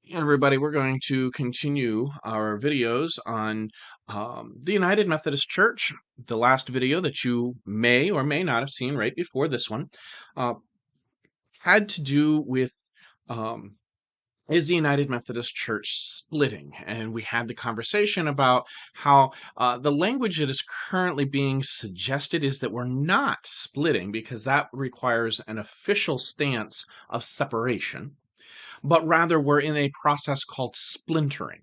Hey, everybody, we're going to continue our videos on the United Methodist Church. The last video that you may or may not have seen right before this one uh, had to do with um, is the United Methodist Church splitting? And we had the conversation about how the language that is currently being suggested is that we're not splitting because that requires an official stance of separation, but rather we're in a process called splintering.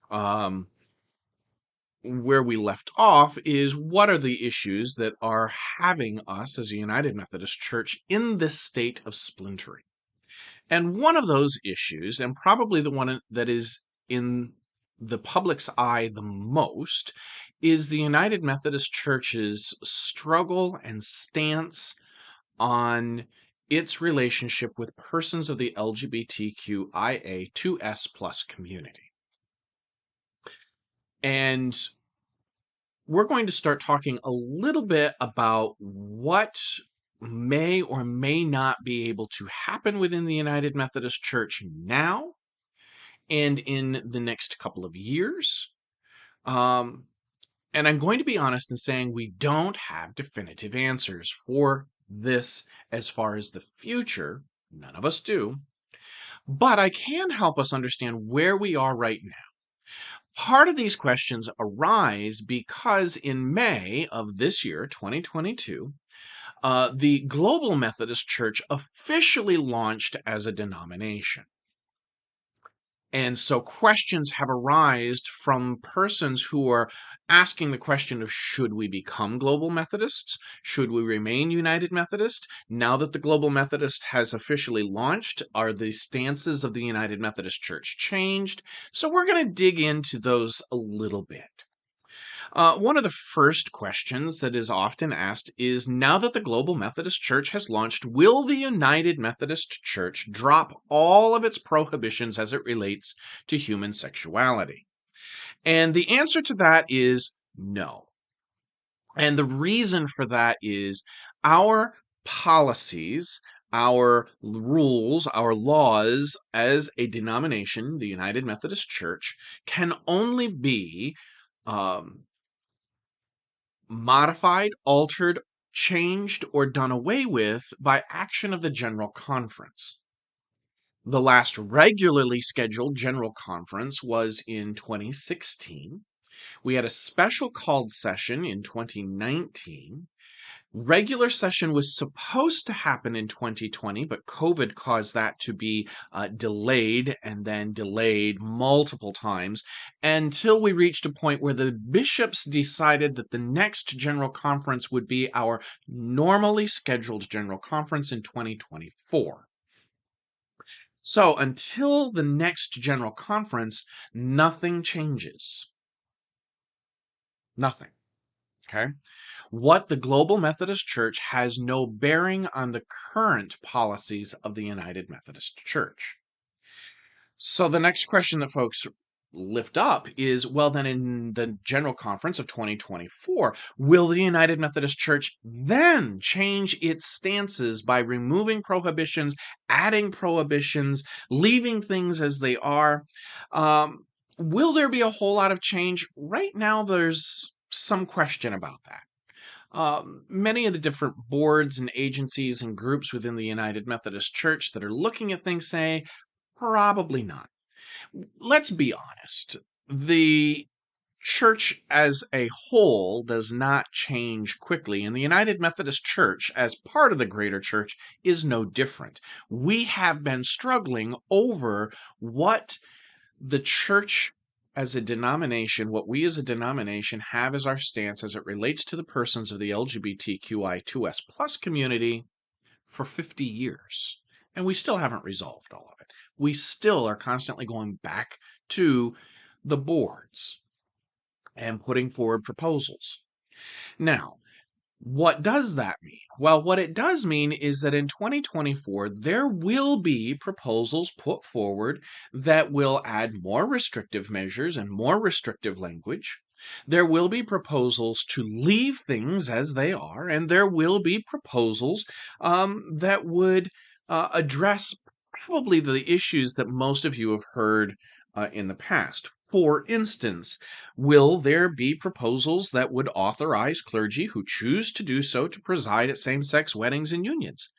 Um, where we left off is what are the issues that are having us as a United Methodist Church in this state of splintering? And one of those issues, and probably the one that is in the public's eye the most, is the United Methodist Church's struggle and stance on its relationship with persons of the LGBTQIA2S plus community. And we're going to start talking a little bit about what may or may not be able to happen within the United Methodist Church now and in the next couple of years. Um, and I'm going to be honest in saying we don't have definitive answers for this as far as the future. None of us do. But I can help us understand where we are right now. Part of these questions arise because in May of this year, 2022, the Global Methodist Church officially launched as a denomination. And so questions have arisen from persons who are asking the question of should we become Global Methodists? Should we remain United Methodist? Now that the Global Methodist has officially launched, are the stances of the United Methodist Church changed? So we're going to dig into those a little bit. One of the first questions that is often asked is, now that the Global Methodist Church has launched, will the United Methodist Church drop all of its prohibitions as it relates to human sexuality? And the answer to that is no. And the reason for that is our policies, our rules, our laws as a denomination, the United Methodist Church, can only be modified, altered, changed, or done away with by action of the General Conference. The last regularly scheduled General Conference was in 2016. We had a special called session in 2019. Regular session was supposed to happen in 2020, but COVID caused that to be delayed and then delayed multiple times until we reached a point where the bishops decided that the next general conference would be our normally scheduled general conference in 2024. So until the next general conference, nothing changes. Nothing. Okay? What the Global Methodist Church has no bearing on the current policies of the United Methodist Church. So the next question that folks lift up is, well, then in the General Conference of 2024, will the United Methodist Church then change its stances by removing prohibitions, adding prohibitions, leaving things as they are? Will there be a whole lot of change? Right now, there's some question about that. Many of the different boards and agencies and groups within the United Methodist Church that are looking at things say, probably not. Let's be honest. The church as a whole does not change quickly, and the United Methodist Church, as part of the greater church, is no different. We have been struggling over what the church as a denomination, what we as a denomination have as our stance as it relates to the persons of the LGBTQI2S plus community for 50 years. And we still haven't resolved all of it. We still are constantly going back to the boards and putting forward proposals. Now, what does that mean? Well, what it does mean is that in 2024, there will be proposals put forward that will add more restrictive measures and more restrictive language. There will be proposals to leave things as they are, and there will be proposals that would address probably the issues that most of you have heard in the past. For instance, will there be proposals that would authorize clergy who choose to do so to preside at same-sex weddings and unions?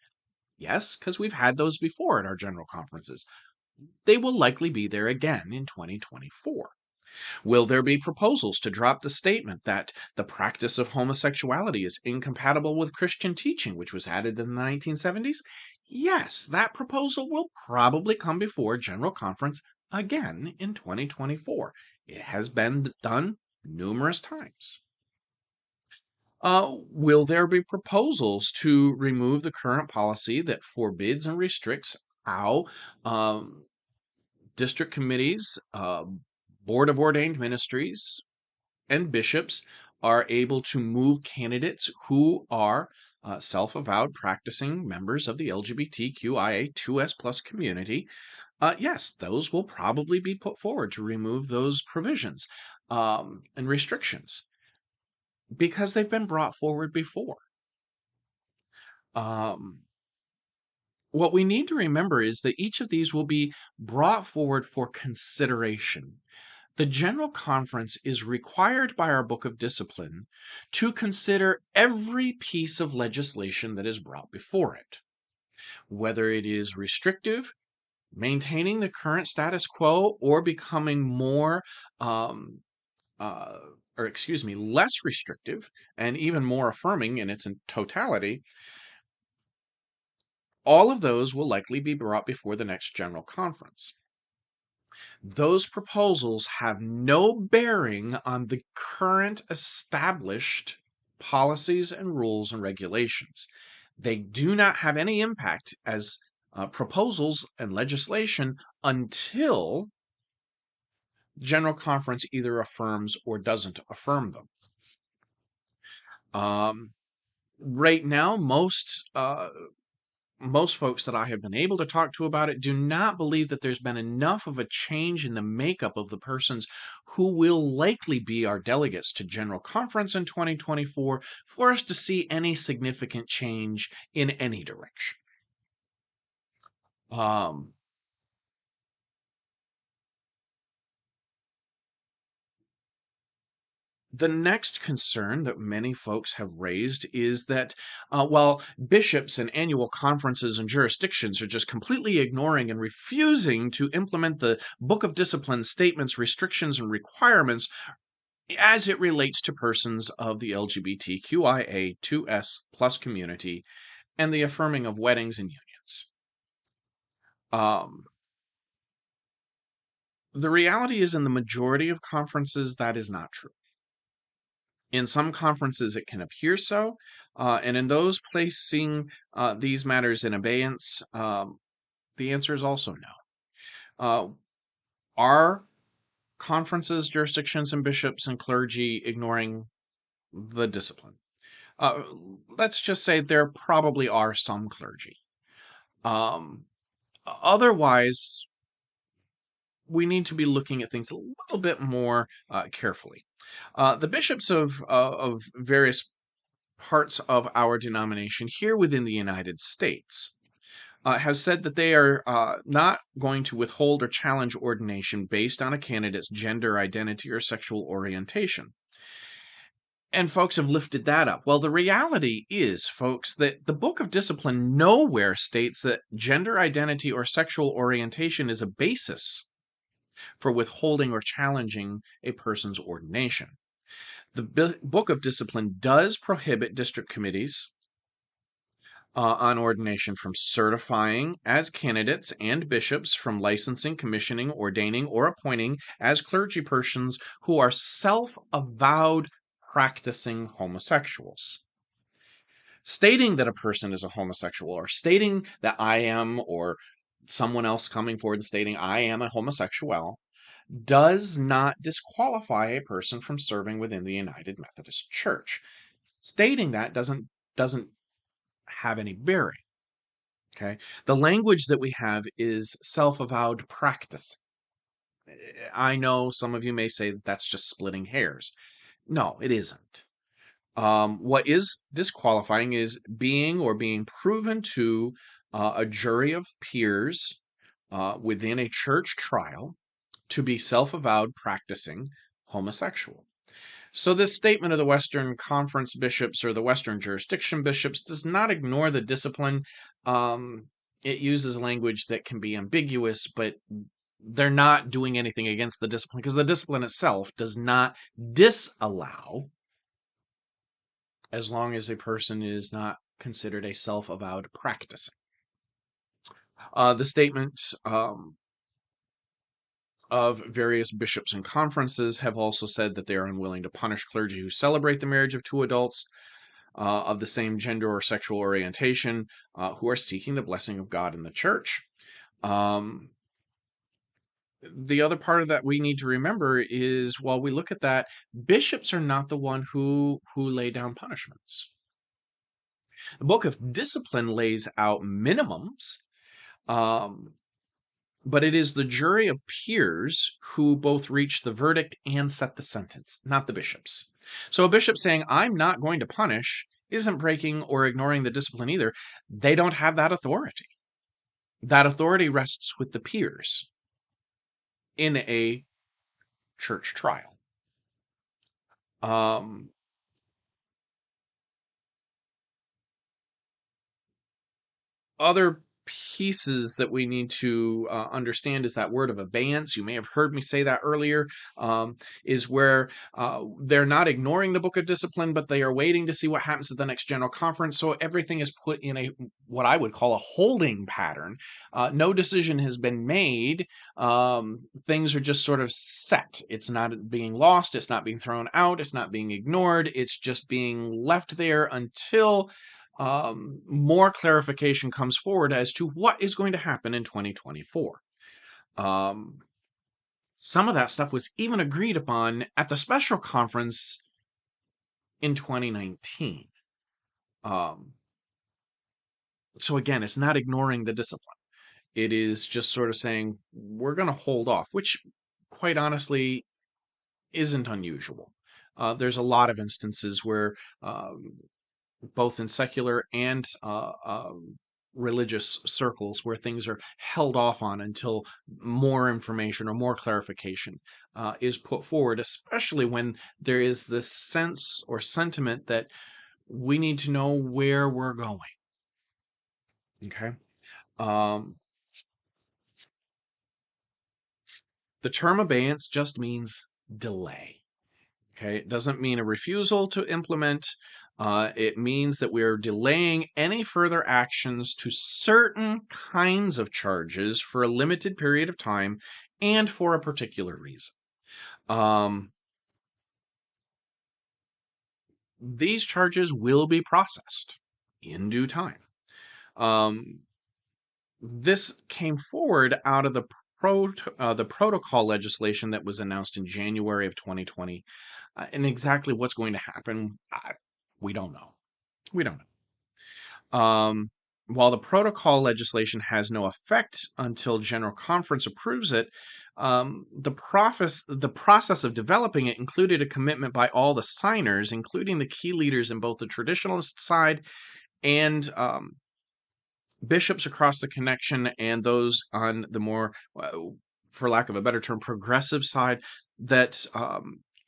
Yes, because we've had those before at our general conferences. They will likely be there again in 2024. Will there be proposals to drop the statement that the practice of homosexuality is incompatible with Christian teaching, which was added in the 1970s? Yes, that proposal will probably come before General Conference again in 2024. It has been done numerous times. Will there be proposals to remove the current policy that forbids and restricts how district committees, board of ordained ministries, and bishops are able to move candidates who are self-avowed practicing members of the LGBTQIA2S plus community? Yes, those will probably be put forward to remove those provisions and restrictions because they've been brought forward before. Um, what we need to remember is that each of these will be brought forward for consideration. The General Conference is required by our Book of Discipline to consider every piece of legislation that is brought before it, whether it is restrictive, maintaining the current status quo, or becoming more, um, uh, less restrictive and even more affirming in its totality. All of those will likely be brought before the next General Conference. Those proposals have no bearing on the current established policies and rules and regulations. They do not have any impact as proposals and legislation until General Conference either affirms or doesn't affirm them. Right now, most folks that I have been able to talk to about it do not believe that there's been enough of a change in the makeup of the persons who will likely be our delegates to General Conference in 2024 for us to see any significant change in any direction. The next concern that many folks have raised is that while bishops and annual conferences and jurisdictions are just completely ignoring and refusing to implement the Book of Discipline statements, restrictions, and requirements as it relates to persons of the LGBTQIA2S plus community and the affirming of weddings and unions. The reality is, in the majority of conferences, that is not true. In some conferences, it can appear so, and in those placing these matters in abeyance, the answer is also no. Are conferences, jurisdictions, and bishops and clergy ignoring the discipline? Let's just say there probably are some clergy. Otherwise, we need to be looking at things a little bit more carefully. The bishops of various parts of our denomination here within the United States have said that they are not going to withhold or challenge ordination based on a candidate's gender identity or sexual orientation. And folks have lifted that up. Well, the reality is, folks, that the Book of Discipline nowhere states that gender identity or sexual orientation is a basis for withholding or challenging a person's ordination. The Book of Discipline does prohibit district committees on ordination from certifying as candidates and bishops from licensing, commissioning, ordaining, or appointing as clergy persons who are self-avowed practicing homosexuals. Stating that a person is a homosexual, or stating that I am, or someone else coming forward and stating I am a homosexual, does not disqualify a person from serving within the United Methodist Church. Stating that doesn't have any bearing. Okay, the language that we have is self-avowed practice. I know some of you may say that that's just splitting hairs. No, it isn't. What is disqualifying is being proven to a jury of peers within a church trial to be self-avowed practicing homosexual. So this statement of the Western Conference bishops or the Western jurisdiction bishops does not ignore the discipline. It uses language that can be ambiguous, but they're not doing anything against the discipline because the discipline itself does not disallow, as long as a person is not considered a self-avowed practicing. The statement of various bishops and conferences have also said that they are unwilling to punish clergy who celebrate the marriage of two adults of the same gender or sexual orientation who are seeking the blessing of God in the church. The other part of that we need to remember is, while we look at that, bishops are not the one who lay down punishments. The book of discipline lays out minimums, but it is the jury of peers who both reach the verdict and set the sentence, not the bishops. So a bishop saying, I'm not going to punish, isn't breaking or ignoring the discipline either. They don't have that authority. That authority rests with the peers in a church trial. Other pieces that we need to understand is that word of abeyance. You may have heard me say that earlier, is where they're not ignoring the book of discipline, but they are waiting to see what happens at the next general conference. So everything is put in a what I would call a holding pattern. No decision has been made. Things are just sort of set. It's not being lost. It's not being thrown out. It's not being ignored. It's just being left there until more clarification comes forward as to what is going to happen in 2024. Some of that stuff was even agreed upon at the special conference in 2019. So again, it's not ignoring the discipline. It is just sort of saying, we're going to hold off, which quite honestly isn't unusual. There's a lot of instances where both in secular and religious circles where things are held off on until more information or more clarification is put forward, especially when there is this sense or sentiment that we need to know where we're going. Okay. The term abeyance just means delay. Okay, it doesn't mean a refusal to implement. It means that we are delaying any further actions to certain kinds of charges for a limited period of time and for a particular reason. These charges will be processed in due time. This came forward out of the protocol legislation that was announced in January of 2020. And exactly what's going to happen, we don't know. We don't know. While the protocol legislation has no effect until General Conference approves it, the process of developing it included a commitment by all the signers, including the key leaders in both the traditionalist side and bishops across the connection and those on the more, for lack of a better term, progressive side, that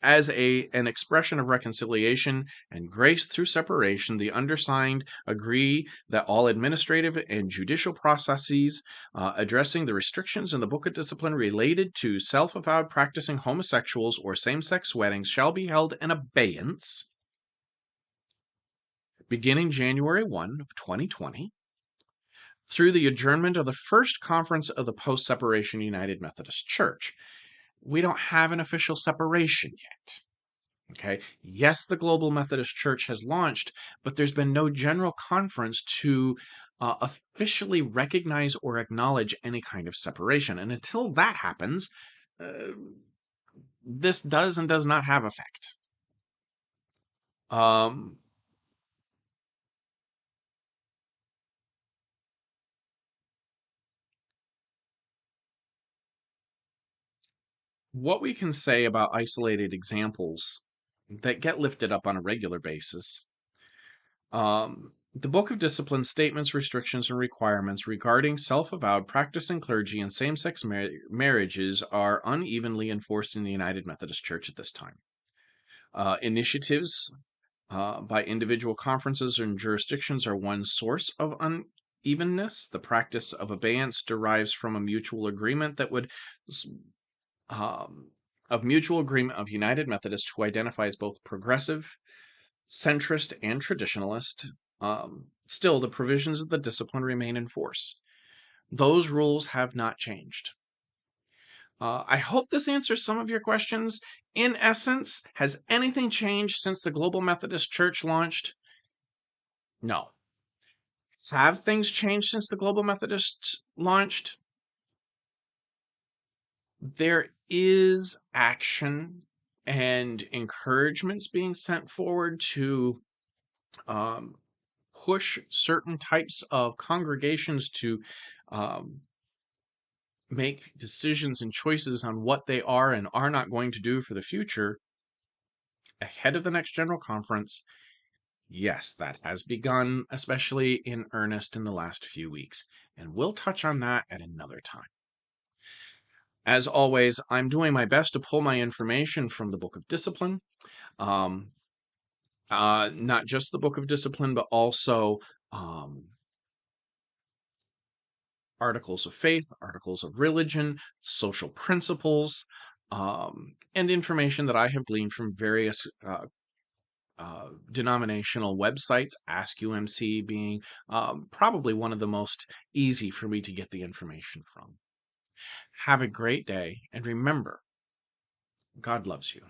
as an expression of reconciliation and grace through separation, the undersigned agree that all administrative and judicial processes addressing the restrictions in the Book of Discipline related to self-avowed practicing homosexuals or same-sex weddings shall be held in abeyance beginning January 1 of 2020 through the adjournment of the first conference of the post-separation United Methodist Church. We don't have an official separation yet. Okay. Yes, the Global Methodist Church has launched, but there's been no general conference to officially recognize or acknowledge any kind of separation. And until that happens, this does and does not have effect. What we can say about isolated examples that get lifted up on a regular basis The Book of Discipline statements, restrictions, and requirements regarding self-avowed practicing clergy and same-sex marriages are unevenly enforced in the United Methodist Church at this time. Initiatives by individual conferences and jurisdictions are one source of unevenness. The practice of abeyance derives from a mutual agreement that would of United Methodists who identify as both progressive, centrist, and traditionalist. Still, the provisions of the discipline remain in force. Those rules have not changed. I hope this answers some of your questions. In essence, has anything changed since the Global Methodist Church launched? No. Have things changed since the Global Methodist launched? There is action and encouragements being sent forward to push certain types of congregations to make decisions and choices on what they are and are not going to do for the future ahead of the next General Conference. Yes, that has begun, especially in earnest in the last few weeks, and we'll touch on that at another time. As always, I'm doing my best to pull my information from the Book of Discipline. Not just the Book of Discipline, but also articles of faith, articles of religion, social principles, and information that I have gleaned from various denominational websites, Ask UMC being probably one of the most easy for me to get the information from. Have a great day, and remember, God loves you.